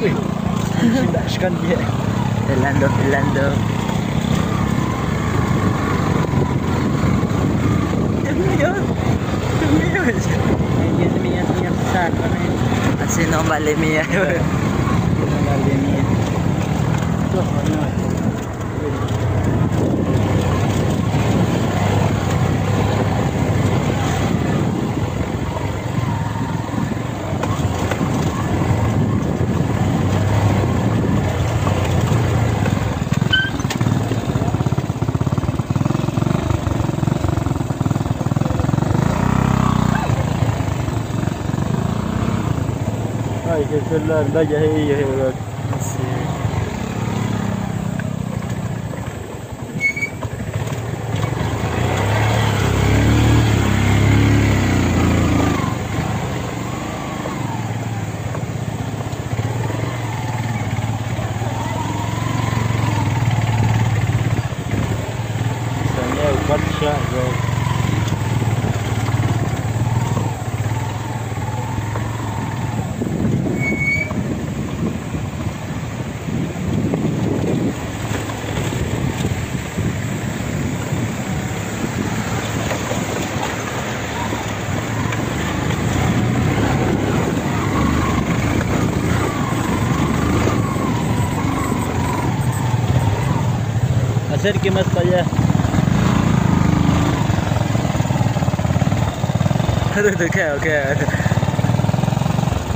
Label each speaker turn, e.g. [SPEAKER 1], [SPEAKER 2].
[SPEAKER 1] Esconde. Filando, filando. Es mío. Es mío.
[SPEAKER 2] Es mía, besar, ¿no?
[SPEAKER 1] Así no vale mía.
[SPEAKER 2] No vale mía. Ay, que celular, la ya es acerque más para allá.
[SPEAKER 1] Aduh, tu kau.